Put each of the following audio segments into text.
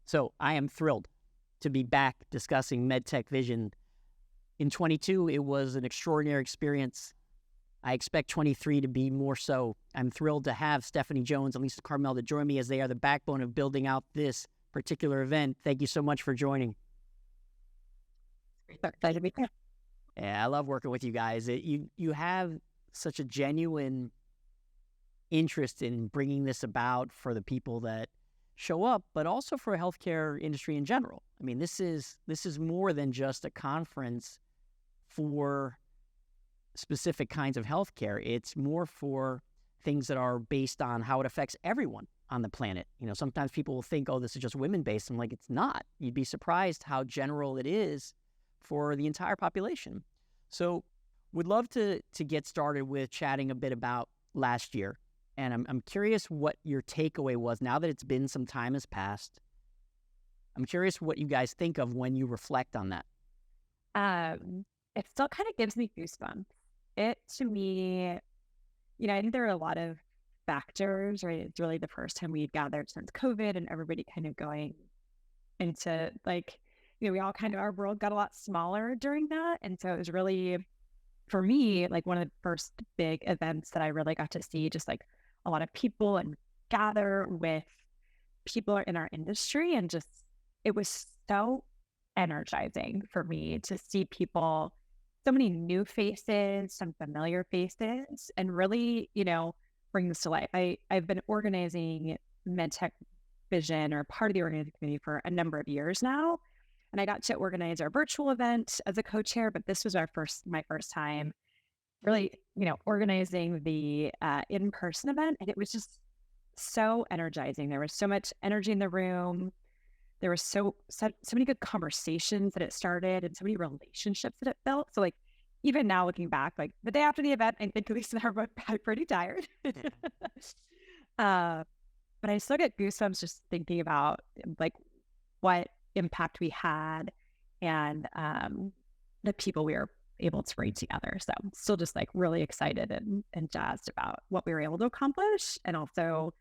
So I am thrilled to be back discussing MedtechVISION. In 22, it was an extraordinary experience. I expect 23 to be more so. I'm thrilled to have Stephanie Jones and Lisa Carmel to join me as they are the backbone of building out this particular event. Thank you so much for joining. Glad to be here. Yeah, I love working with you guys. You have such a genuine interest in bringing this about for the people that show up, but also for a healthcare industry in general. I mean, this is more than just a conference for specific kinds of healthcare. It's more for things that are based on how it affects everyone on the planet. You know, sometimes people will think, oh, this is just women-based. I'm like, it's not. You'd be surprised how general it is for the entire population. So would love to get started with chatting a bit about last year. And I'm curious what your takeaway was now that it's been some time has passed. I'm curious what you guys think of when you reflect on that. It still kind of gives me goosebumps. It, to me, I think there are a lot of factors, right? It's really the first time we've gathered since COVID and everybody kind of going into we all kind of, our world got a lot smaller during that. And so it was really, for me, like one of the first big events that I really got to see just like a lot of people and gather with people in our industry. And just, it was so energizing for me to see people, so many new faces, some familiar faces, and really, bring this to life. I've been organizing MedtechVISION or part of the organizing committee for a number of years now. And I got to organize our virtual event as a co-chair, but this was my first time really, organizing the in-person event. And it was just so energizing. There was so much energy in the room. There was so many good conversations that it started and so many relationships that it built. So like, even now looking back, like the day after the event, I think Lisa and I were both pretty tired. But I still get goosebumps just thinking about like what impact we had and the people we were able to bring together. So I'm still just like really excited and jazzed about what we were able to accomplish, and also,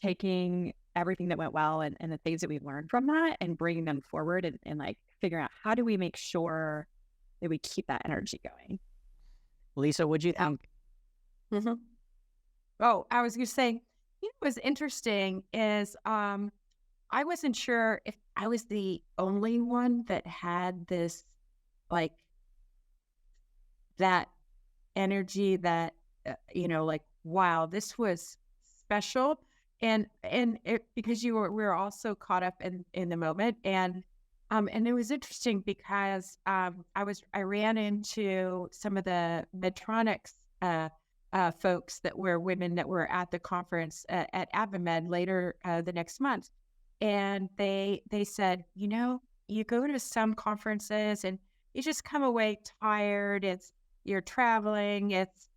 taking everything that went well and the things that we learned from that and bringing them forward and like figuring out how do we make sure that we keep that energy going. Lisa, what'd you think? Mm-hmm. Oh, I was going to say, what was interesting is I wasn't sure if I was the only one that had this, like, that energy that, like, wow, this was special. And because we were also caught up in the moment. And it was interesting because I ran into some of the Medtronics folks that were women that were at the conference at AdvaMed later the next month. And they said, you go to some conferences and you just come away tired. You're traveling. It's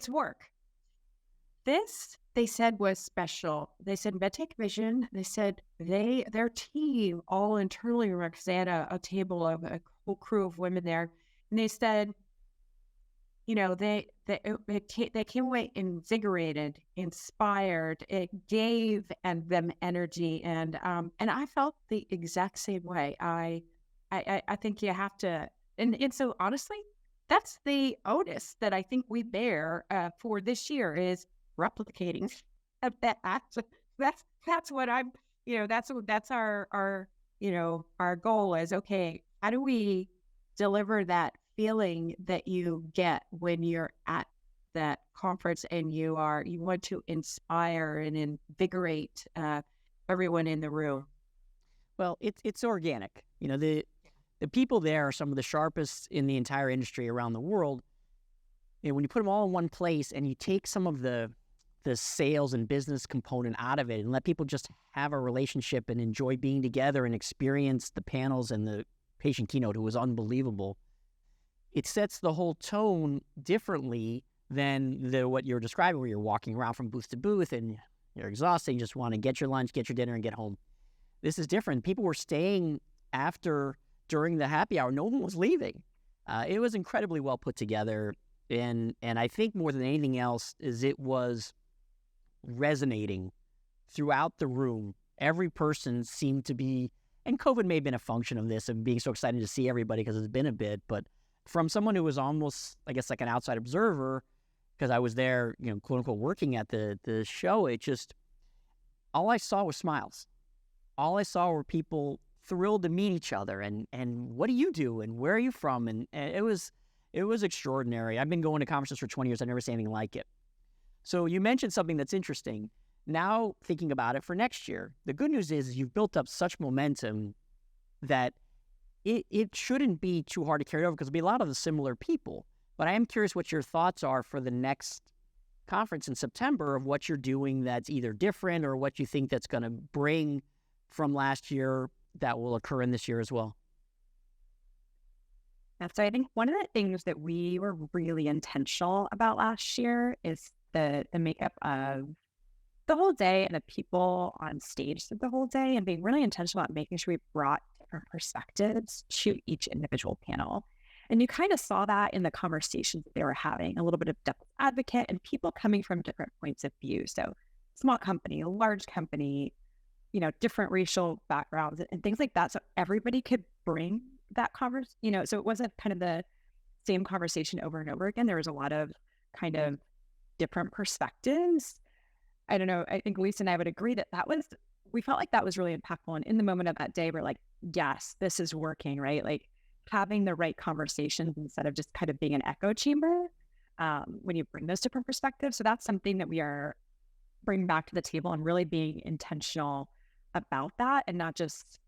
work. This, they said, was special. They said MedtechVISION. They said their team all internally, because they had a table of a whole crew of women there, and they said, they came away invigorated, inspired. It gave them energy, and I felt the exact same way. I think you have to, and so honestly, that's the onus that I think we bear for this year is replicating that. That's what I'm, that's our goal is, okay, how do we deliver that feeling that you get when you're at that conference and you want to inspire and invigorate everyone in the room? Well, it's organic. The people there are some of the sharpest in the entire industry around the world. And when you put them all in one place and you take some of the sales and business component out of it and let people just have a relationship and enjoy being together and experience the panels and the patient keynote, it was unbelievable. It sets the whole tone differently than what you're describing, where you're walking around from booth to booth and you're exhausted, you just want to get your lunch, get your dinner, and get home. This is different. People were staying during the happy hour. No one was leaving. It was incredibly well put together. And I think more than anything else is it was resonating throughout the room. Every person seemed to be, and COVID may have been a function of this and being so excited to see everybody because it's been a bit, but from someone who was almost, I guess, like an outside observer, because I was there, quote unquote, working at the show, it just, all I saw was smiles. All I saw were people thrilled to meet each other and what do you do and where are you from? And it was extraordinary. I've been going to conferences for 20 years. I've never seen anything like it. So you mentioned something that's interesting. Now thinking about it for next year, the good news is you've built up such momentum that it shouldn't be too hard to carry over because it'll be a lot of the similar people. But I am curious what your thoughts are for the next conference in September of what you're doing that's either different or what you think that's going to bring from last year that will occur in this year as well. And so I think one of the things that we were really intentional about last year is the makeup of the whole day and the people on stage the whole day, and being really intentional about making sure we brought different perspectives to each individual panel. And you kind of saw that in the conversations that they were having, a little bit of devil's advocate and people coming from different points of view. So small company, large company, different racial backgrounds and things like that. So everybody could bring that conversation, so it wasn't kind of the same conversation over and over again. There was a lot of kind of different perspectives. I don't know. I think Lisa and I would agree that we felt like that was really impactful. And in the moment of that day, we're like, yes, this is working, right? Like having the right conversations instead of just kind of being an echo chamber when you bring those different perspectives. So that's something that we are bringing back to the table and really being intentional about that, and not just,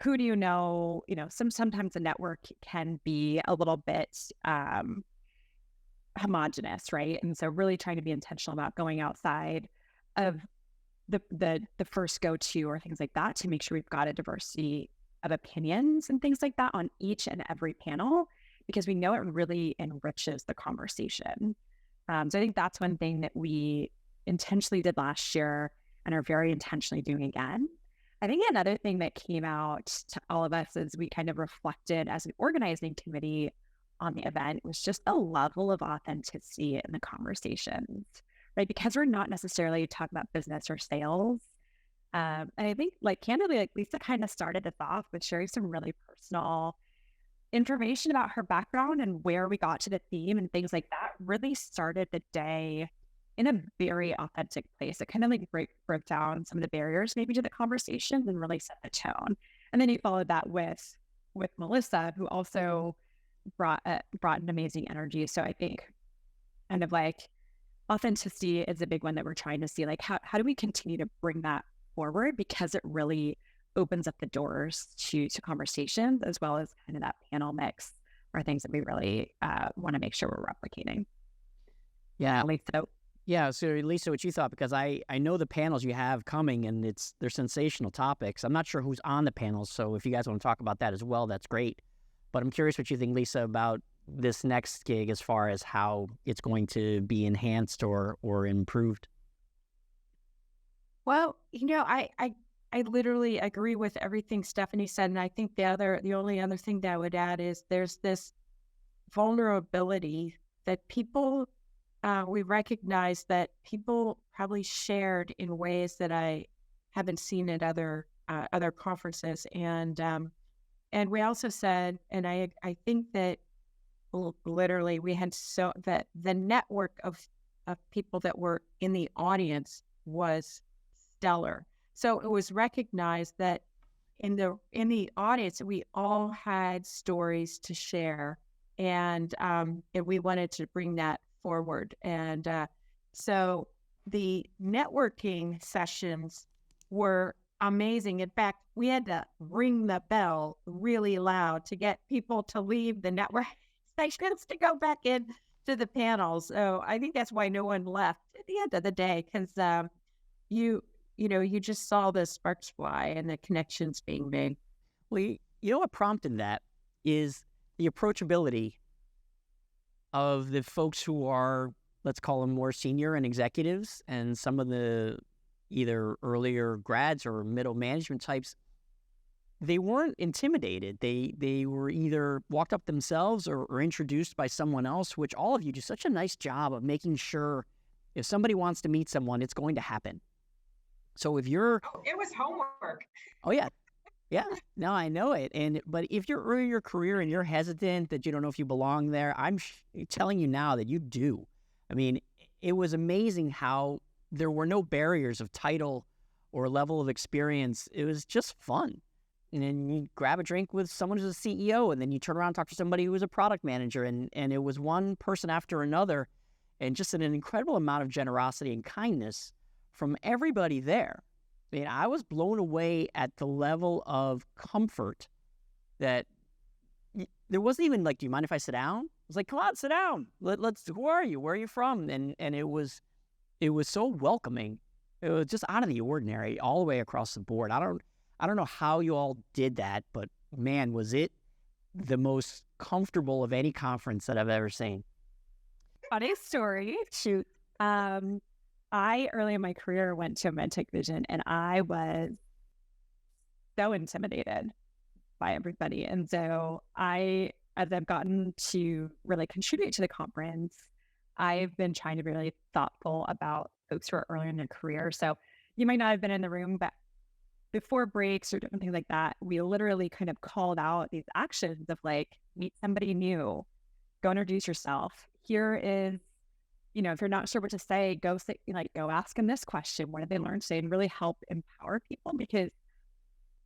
who do you know? Sometimes the network can be a little bit homogenous, right? And so really trying to be intentional about going outside of the first go-to or things like that to make sure we've got a diversity of opinions and things like that on each and every panel, because we know it really enriches the conversation. So I think that's one thing that we intentionally did last year and are very intentionally doing again. I think another thing that came out to all of us as we kind of reflected as an organizing committee on the event was just the level of authenticity in the conversations, right? Because we're not necessarily talking about business or sales. And I think candidly, Lisa kind of started us off with sharing some really personal information about her background and where we got to the theme and things like that. Really started the day in a very authentic place. It kind of broke down some of the barriers maybe to the conversations and really set the tone. And then you followed that with Melissa, who also brought an amazing energy. So I think kind of authenticity is a big one that we're trying to see. How do we continue to bring that forward, because it really opens up the doors to conversations, as well as kind of that panel mix are things that we really want to make sure we're replicating. Yeah. Lisa. Yeah. So Lisa, what you thought, because I know the panels you have coming and they're sensational topics. I'm not sure who's on the panels. So if you guys want to talk about that as well, that's great. But I'm curious what you think, Lisa, about this next gig as far as how it's going to be enhanced or improved. Well, I literally agree with everything Stephanie said. And I think the only other thing that I would add is there's this vulnerability that people, we recognize that people probably shared in ways that I haven't seen at other conferences. And we also said, and I think that literally we had that the network of people that were in the audience was stellar. So it was recognized that in the audience, we all had stories to share, and we wanted to bring that forward. And so the networking sessions were amazing. In fact, we had to ring the bell really loud to get people to leave the network sessions to go back in to the panels. So I think that's why no one left at the end of the day, because you just saw the sparks fly and the connections being made. Well, you know what prompted that is the approachability of the folks who are, let's call them more senior and executives, and some of the either earlier grads or middle management types. they weren't intimidated. They were either walked up themselves or introduced by someone else, which all of you do such a nice job of making sure if somebody wants to meet someone, it's going to happen. So if you're... Oh, it was homework. Oh, yeah. Yeah, no, I know it. But if you're early in your career and you're hesitant that you don't know if you belong there, I'm telling you now that you do. I mean, it was amazing how there were no barriers of title or level of experience. It was just fun. And then you grab a drink with someone who's a CEO, and then you turn around and talk to somebody who was a product manager, and it was one person after another, and just an incredible amount of generosity and kindness from everybody there. I mean, I was blown away at the level of comfort that there wasn't even like, do you mind if I sit down? I was like, come on, sit down. Let's, who are you? Where are you from? And it was so welcoming. It was just out of the ordinary all the way across the board. I don't know how you all did that, but man, was it the most comfortable of any conference that I've ever seen. Funny story. Shoot. I, early in my career, went to MedtechVISION, and I was so intimidated by everybody. And so as I've gotten to really contribute to the conference, I've been trying to be really thoughtful about folks who are early in their career. So you might not have been in the room, but before breaks or different things like that, we literally kind of called out these actions of like, meet somebody new, go introduce yourself. Here is, if you're not sure what to say, go ask them this question. What did they learn today? And really help empower people, because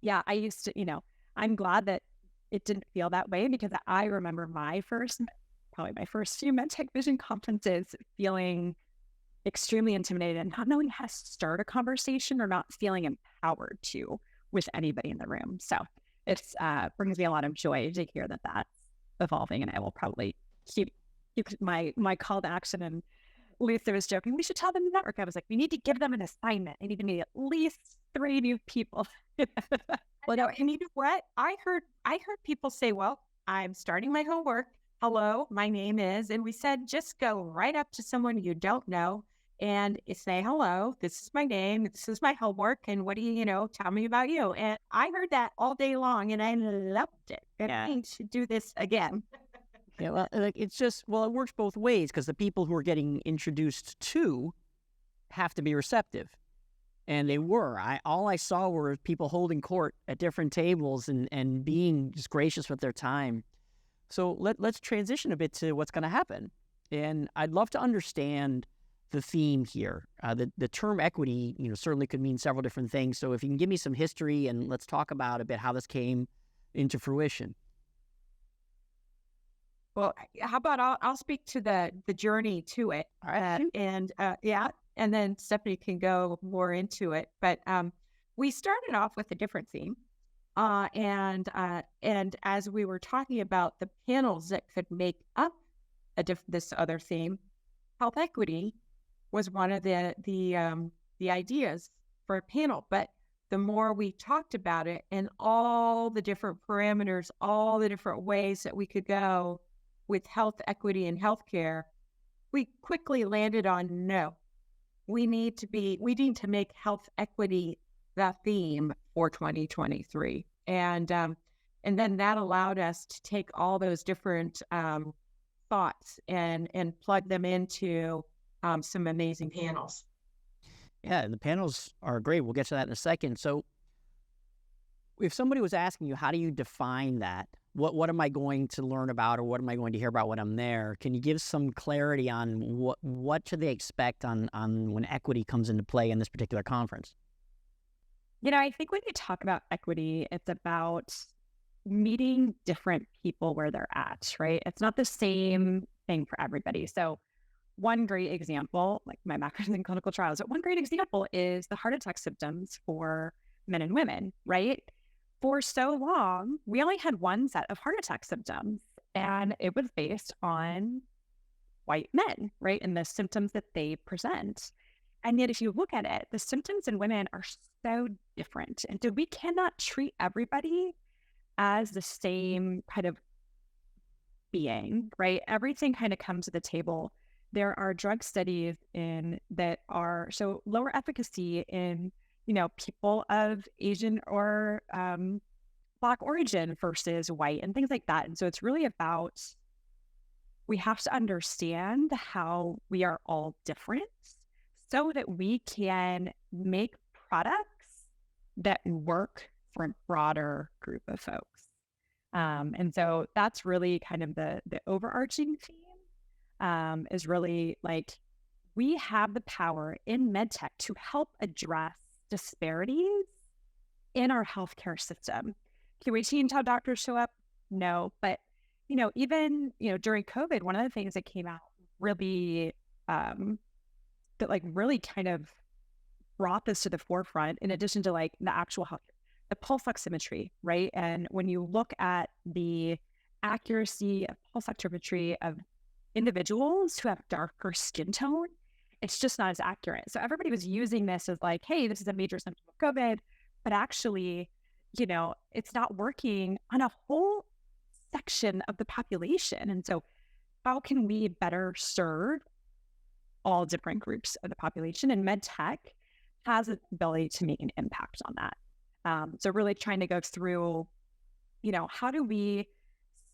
I used to, I'm glad that it didn't feel that way, because I remember probably my first few MedtechVISION conferences feeling extremely intimidated and not knowing how to start a conversation or not feeling empowered to with anybody in the room. So it brings me a lot of joy to hear that that's evolving, and I will probably keep my call to action. And Lisa was joking, we should tell them to network. I was like, we need to give them an assignment. They need to meet at least 3 new people. Well, no, and you know what? I heard people say, well, I'm starting my homework. Hello, my name is, and we said, just go right up to someone you don't know and say, hello, this is my name, this is my homework, and what do you tell me about you. And I heard that all day long, and I loved it. And I should do this again. Yeah, well, it works both ways, because the people who are getting introduced to have to be receptive. And they were. All I saw were people holding court at different tables and being just gracious with their time. So let's transition a bit to what's going to happen. And I'd love to understand the theme here. The term equity, certainly could mean several different things. So if you can give me some history, and let's talk about a bit how this came into fruition. Well, how about I'll speak to the journey to it. All right. And then Stephanie can go more into it. But we started off with a different theme. And as we were talking about the panels that could make up this other theme, health equity was one of the ideas for a panel. But the more we talked about it and all the different parameters, all the different ways that we could go with health equity and healthcare, we quickly landed on no. We need to make health equity the theme for 2023. And then that allowed us to take all those different thoughts and plug them into some amazing panels. Yeah, the panels are great. We'll get to that in a second. So if somebody was asking you, how do you define that? What am I going to learn about, or what am I going to hear about when I'm there? Can you give some clarity on what should they expect on when equity comes into play in this particular conference? I think when you talk about equity, it's about meeting different people where they're at, right? It's not the same thing for everybody. So one great example, like my background in clinical trials, but one great example is the heart attack symptoms for men and women, right? For so long, we only had one set of heart attack symptoms, and it was based on white men, right? And the symptoms that they present. And yet, if you look at it, the symptoms in women are so different. And so we cannot treat everybody as the same kind of being, right? Everything kind of comes to the table. There are drug studies that are so lower efficacy in people of Asian or Black origin versus white and things like that. And so it's really about, we have to understand how we are all different so that we can make products that work for a broader group of folks. And so that's really kind of the overarching theme, is really like, we have the power in medtech to help address disparities in our healthcare system. Can we change how doctors show up? No, but even during COVID, one of the things that came out really that like really kind of brought this to the forefront, in addition to like the actual health, the pulse oximetry, right? And when you look at the accuracy of pulse oximetry of individuals who have darker skin tone, it's just not as accurate. So everybody was using this as like, hey, this is a major symptom of COVID, but actually, it's not working on a whole section of the population. And so how can we better serve all different groups of the population? And MedTech has the ability to make an impact on that. So really trying to go through, how do we,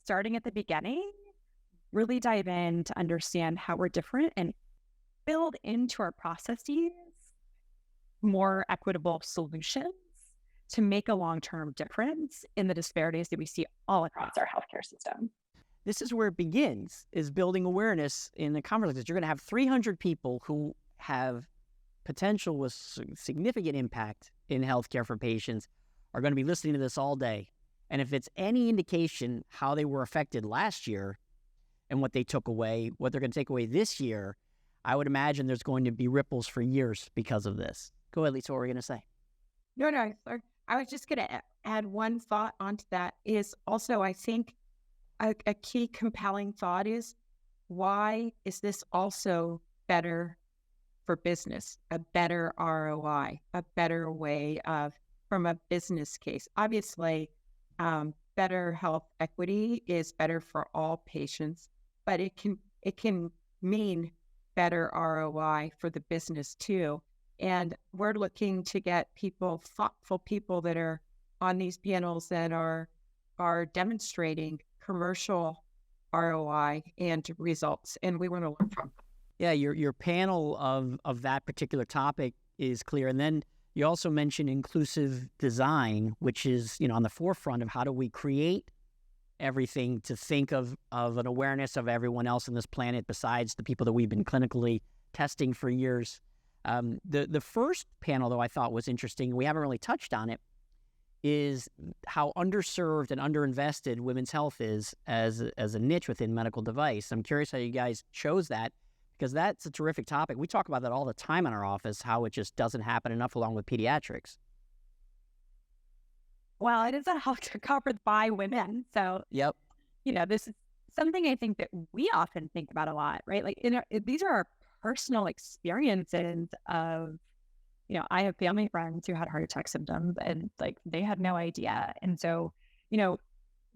starting at the beginning, really dive in to understand how we're different and build into our processes more equitable solutions to make a long-term difference in the disparities that we see all across our healthcare system. This is where it begins, is building awareness in a conference like this. You're going to have 300 people who have potential with significant impact in healthcare for patients are going to be listening to this all day. And if it's any indication how they were affected last year and what they took away, what they're going to take away this year, I would imagine there's going to be ripples for years because of this. Go ahead, Lisa, what were you going to say? No, I was just going to add one thought onto that, is also, I think a key compelling thought is, why is this also better for business, a better ROI, a better way of, from a business case? Obviously, better health equity is better for all patients, but it can mean better ROI for the business too. And we're looking to get thoughtful people that are on these panels that are demonstrating commercial ROI and results, and we want to learn from. Yeah, your panel of that particular topic is clear. And then you also mentioned inclusive design, which is, on the forefront of how do we create everything to think of an awareness of everyone else on this planet besides the people that we've been clinically testing for years. The first panel, though, I thought was interesting, we haven't really touched on it, is how underserved and underinvested women's health is as a niche within medical device. I'm curious how you guys chose that, because that's a terrific topic. We talk about that all the time in our office, how it just doesn't happen enough along with pediatrics. Well, it is a healthcare conference by women. So, yep. This is something I think that we often think about a lot, right? Like these are our personal experiences of, I have family friends who had heart attack symptoms and like they had no idea. And so,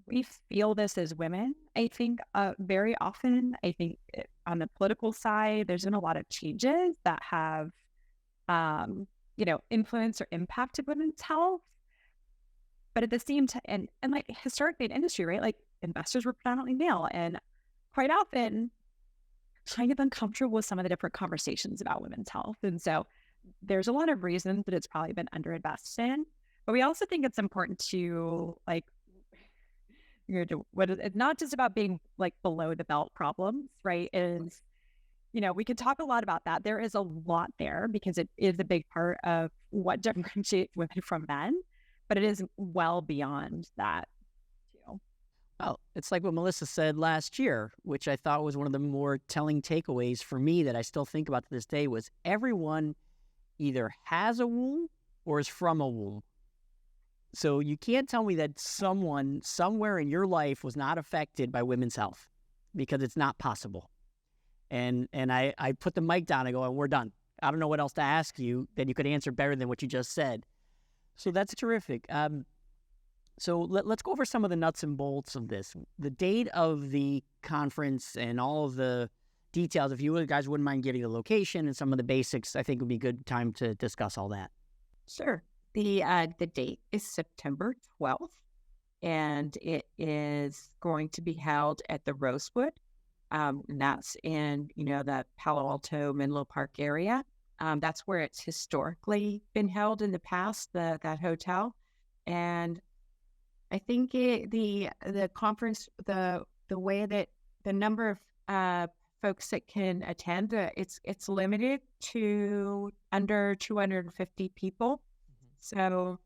we feel this as women, I think, very often. I think on the political side, there's been a lot of changes that have, influenced or impacted women's health. But at the same time, and like historically in industry, right? Like investors were predominantly male, and quite often kind of uncomfortable with some of the different conversations about women's health. And so there's a lot of reasons that it's probably been underinvested in. But we also think it's important to like, it's not just about being like below the belt problems, right? Is, we could talk a lot about that. There is a lot there because it is a big part of what differentiates women from men, but it is well beyond that too. Well, it's like what Melissa said last year, which I thought was one of the more telling takeaways for me that I still think about to this day, was everyone either has a womb or is from a womb. So you can't tell me that someone somewhere in your life was not affected by women's health, because it's not possible. And I put the mic down and go, we're done. I don't know what else to ask you that you could answer better than what you just said. So that's terrific. So let's go over some of the nuts and bolts of this. The date of the conference and all of the details. If you guys wouldn't mind giving the location and some of the basics, I think would be a good time to discuss all that. Sure. The date is September 12th and it is going to be held at the Rosewood. And that's in, the Palo Alto, Menlo Park area. That's where it's historically been held in the past, that hotel. And I think the conference, the way that the number of folks that can attend, it's limited to under 250 people. So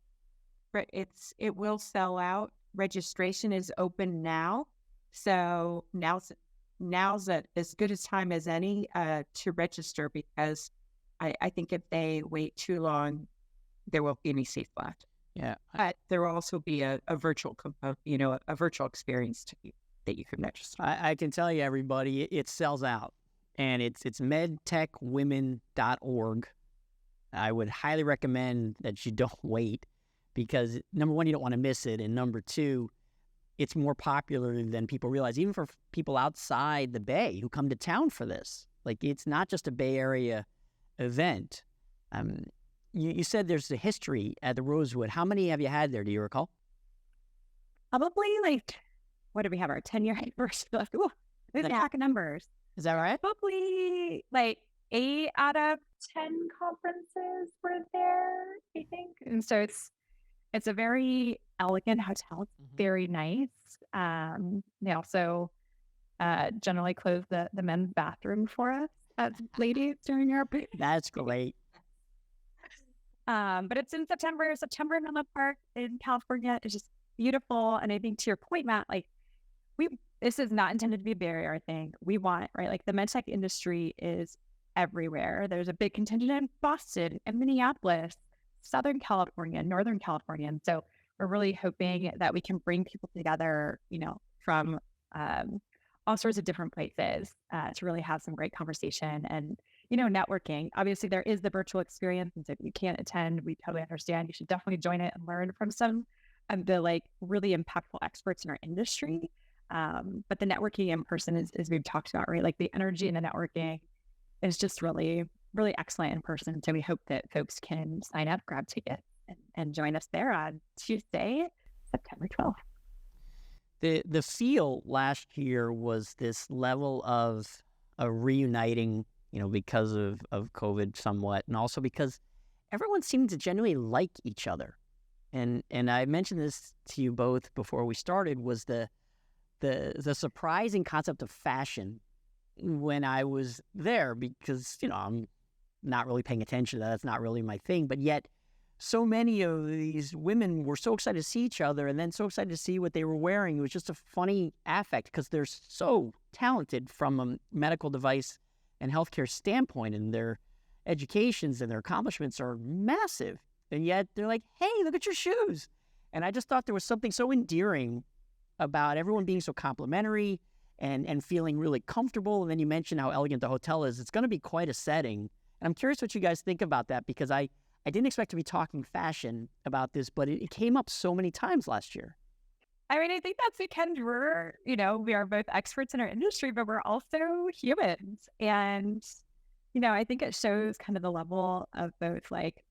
it will sell out. Registration is open now. So now's as good a time as any to register, because I think if they wait too long, there won't be any seats left. Yeah. But there will also be a virtual component, a virtual experience that you can register. I can tell you, everybody, it sells out. And it's medtechwomen.org. I would highly recommend that you don't wait, because number one, you don't want to miss it. And number two, it's more popular than people realize, even for people outside the Bay who come to town for this. Like, it's not just a Bay Area event. You said there's a history at the Rosewood. How many have you had there? Do you recall? Probably what did we have? Our 10-year anniversary. There's a pack of numbers. Is that right? Probably 8 out of 10 conferences were there, I think. And so it's a very elegant hotel. It's very nice. They also generally close the men's bathroom for us as ladies during our break. That's great. But it's in September in Menlo Park in California. It's just beautiful. And I think, to your point, Matt, this is not intended to be a barrier thing. We want, right? The medtech industry is everywhere. There's a big contingent in Boston and Minneapolis, Southern California, Northern California. And so we're really hoping that we can bring people together, from all sorts of different places to really have some great conversation and, networking. Obviously, there is the virtual experience. And so if you can't attend, we totally understand. You should definitely join it and learn from some of the really impactful experts in our industry. But the networking in person is, as we've talked about, right? The energy and the networking is just really, really excellent in person. So we hope that folks can sign up, grab tickets, and join us there on Tuesday, September 12th. The feel last year was this level of reuniting, because of COVID somewhat, and also because everyone seemed to genuinely like each other. And I mentioned this to you both before we started, was the surprising concept of fashion when I was there, because, I'm not really paying attention to that. That's not really my thing. But yet so many of these women were so excited to see each other, and then so excited to see what they were wearing. It was just a funny affect, because they're so talented from a medical device and healthcare standpoint, and their educations and their accomplishments are massive. And yet they're like, hey, look at your shoes. And I just thought there was something so endearing about everyone being so complimentary and feeling really comfortable. And then you mentioned how elegant the hotel is. It's going to be quite a setting. And I'm curious what you guys think about that, because I didn't expect to be talking fashion about this, but it came up so many times last year. I mean, I think that's because we are both experts in our industry, but we're also humans. And, I think it shows kind of the level of both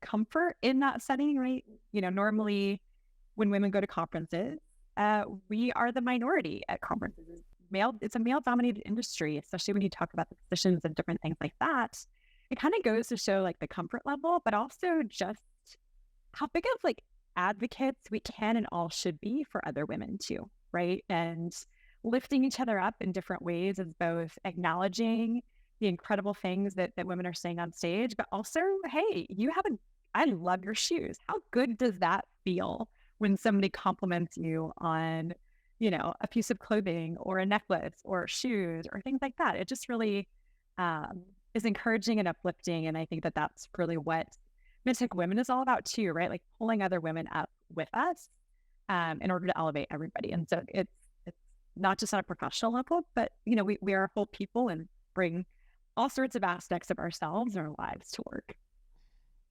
comfort in that setting, right? Normally when women go to conferences, we are the minority at conferences. It's a male-dominated industry, especially when you talk about the positions and different things like that. It kind of goes to show the comfort level, but also just how big of advocates we can and all should be for other women too, right? And lifting each other up in different ways is both acknowledging the incredible things that women are saying on stage, but also, hey, I love your shoes. How good does that feel when somebody compliments you on, a piece of clothing or a necklace or shoes or things like that? It just really is encouraging and uplifting. And I think that that's really what MedTech Women is all about too, right? Pulling other women up with us in order to elevate everybody. And so it's not just on a professional level, but, we are whole people and bring all sorts of aspects of ourselves and our lives to work.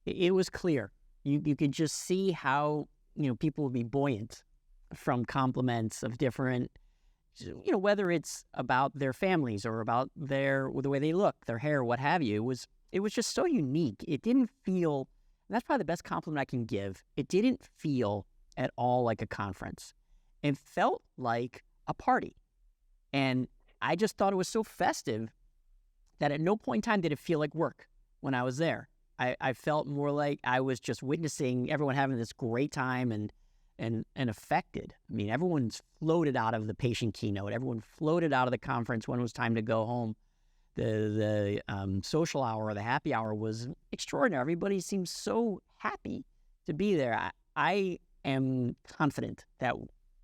It was clear. You could just see how, people would be buoyant from compliments of different, whether it's about their families or about the way they look, their hair, what have you. It was just so unique. It didn't feel, and that's probably the best compliment I can give. It didn't feel at all like a conference. It felt like a party. And I just thought it was so festive that at no point in time did it feel like work when I was there. I felt more like I was just witnessing everyone having this great time and affected. I mean, everyone's floated out of the patient keynote. Everyone floated out of the conference when it was time to go home. The social hour or the happy hour was extraordinary. Everybody seems so happy to be there. I am confident that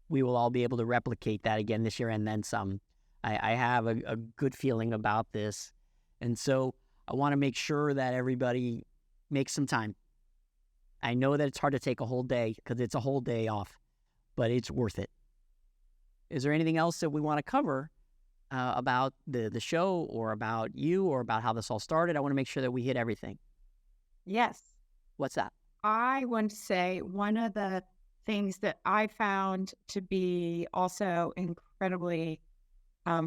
we will all be able to replicate that again this year and then some. I have a good feeling about this. And so I want to make sure that everybody makes some time. I know that it's hard to take a whole day because it's a whole day off, but it's worth it. Is there anything else that we want to cover about the show or about you or about how this all started? I want to make sure that we hit everything. Yes. What's that? I want to say one of the things that I found to be also incredibly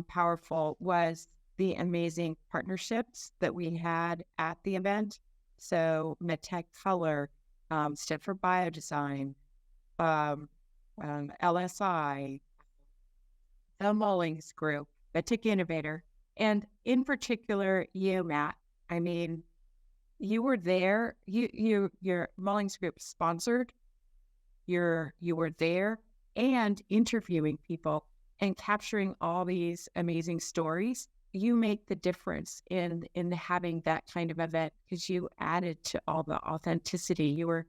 powerful was the amazing partnerships that we had at the event. So MedTech Color, Stanford Biodesign, LSI, the Mullings Group, MedTech Innovator, and in particular, you, Matt. I mean, you were there. Your Mullings Group sponsored. You were there and interviewing people and capturing all these amazing stories. You make the difference in having that kind of event because you added to all the authenticity. You were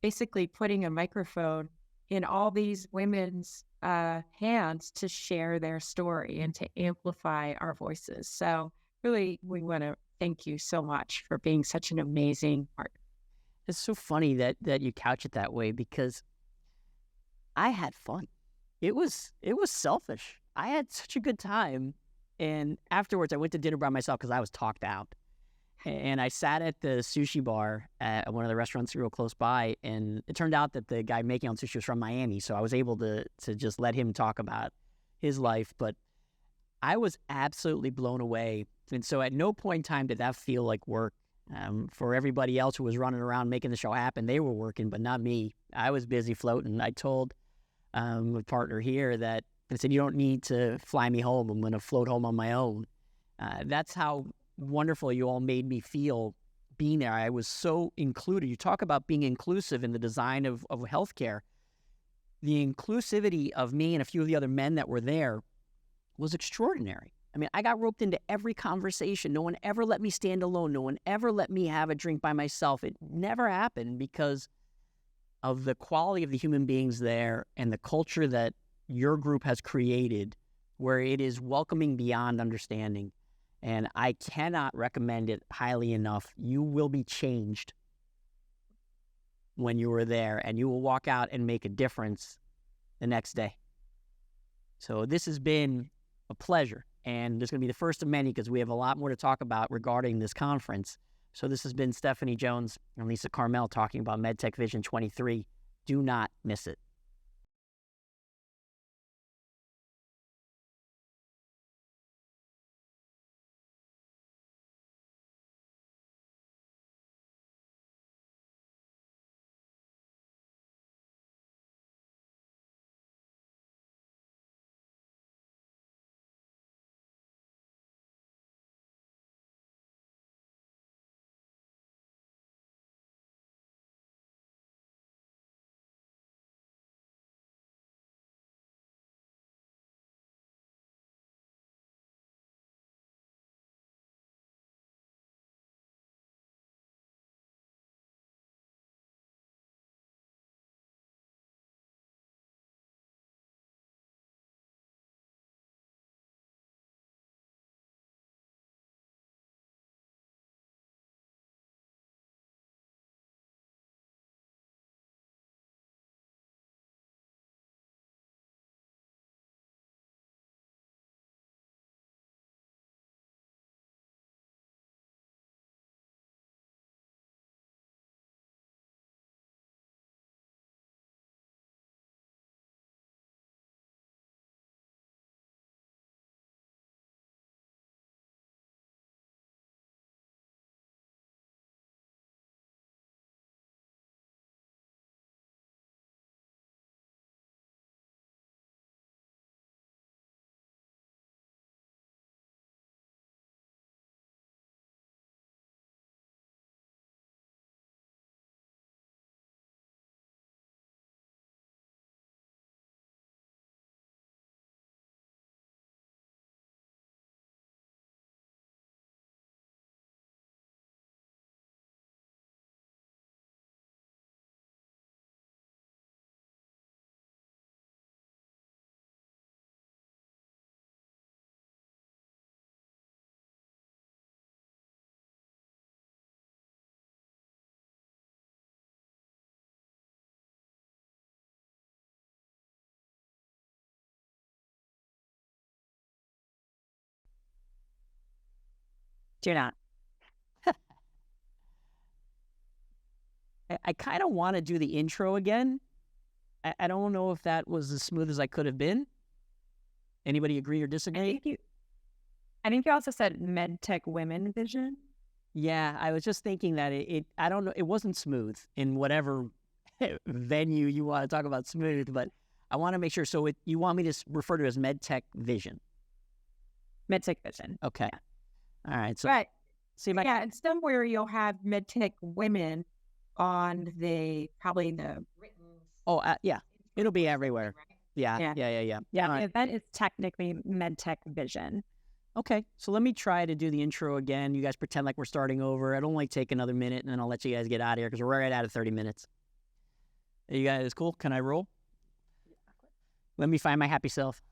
basically putting a microphone in all these women's hands to share their story and to amplify our voices. So really, we want to thank you so much for being such an amazing partner. It's so funny that you couch it that way because I had fun. It was selfish. I had such a good time. And afterwards, I went to dinner by myself because I was talked out. And I sat at the sushi bar at one of the restaurants real close by. And it turned out that the guy making on sushi was from Miami. So I was able to just let him talk about his life. But I was absolutely blown away. And so at no point in time did that feel like work. For everybody else who was running around making the show happen, they were working, but not me. I was busy floating. I told a partner here that I said, you don't need to fly me home. I'm going to float home on my own. That's how wonderful you all made me feel being there. I was so included. You talk about being inclusive in the design of healthcare. The inclusivity of me and a few of the other men that were there was extraordinary. I mean, I got roped into every conversation. No one ever let me stand alone. No one ever let me have a drink by myself. It never happened because of the quality of the human beings there and the culture that your group has created where it is welcoming beyond understanding. And I cannot recommend it highly enough. You will be changed when you are there, and you will walk out and make a difference the next day. So this has been a pleasure, and this is going to be the first of many because we have a lot more to talk about regarding this conference. So this has been Stephanie Jones and Lisa Carmel talking about MedTech Vision 23. Do not miss it. Do not. I kind of want to do the intro again. I don't know if that was as smooth as I could have been. Anybody agree or disagree? I think you also said MedTech Women Vision. Yeah, I was just thinking that I don't know, it wasn't smooth in whatever venue you want to talk about smooth, but I want to make sure. So you want me to refer to it as MedTech Vision? MedTech Vision. Okay. Yeah. All right. So Right. see my Yeah, and somewhere you'll have MedTech Women on probably the written. Oh, yeah. It'll be everywhere. Right? Yeah. Yeah. Yeah. Yeah, All the right. event is technically MedTech Vision. Okay. So let me try to do the intro again. You guys pretend like we're starting over. It'll only take another minute, and then I'll let you guys get out of here because we're right out of 30 minutes. Are you guys cool? Can I roll? Let me find my happy self.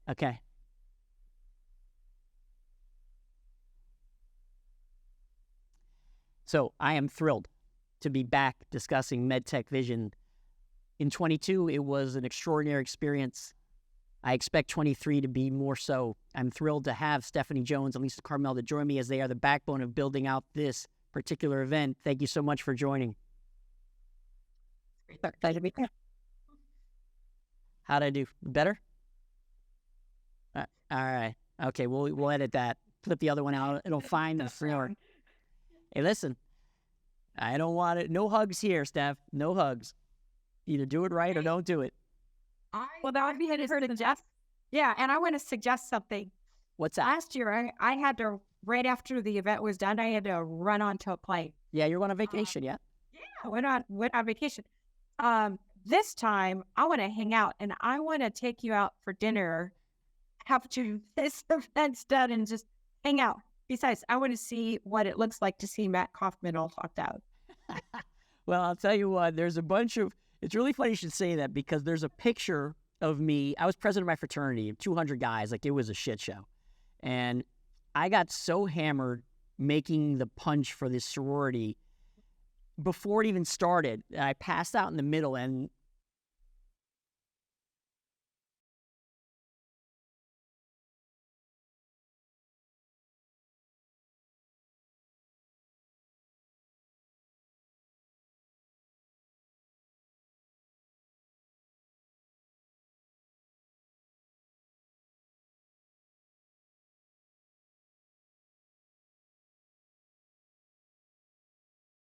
Okay. So I am thrilled to be back discussing MedTech Vision. In 22, it was an extraordinary experience. I expect 23 to be more so. I'm thrilled to have Stephanie Jones and Lisa Carmel to join me as they are the backbone of building out this particular event. Thank you so much for joining. Glad to be here. How'd I do? Better? All right. Okay, we'll edit that. Flip the other one out. It'll find the floor. Hey, listen. I don't want it. No hugs here, Steph. No hugs. Either do it right or don't do it. Well, that would be to suggest. Yeah, and I want to suggest something. What's that? Last year, I had to, right after the event was done, I had to run onto a plane. Yeah, you're on a vacation, yeah? Yeah, went on vacation. This time, I want to hang out, and I want to take you out for dinner after this event's done and just hang out. Besides, I want to see what it looks like to see Matt Kaufman all talked out. Well, I'll tell you what, there's a bunch of, it's really funny you should say that because there's a picture of me. I was president of my fraternity, 200 guys, like it was a shit show. And I got so hammered making the punch for this sorority before it even started. I passed out in the middle, and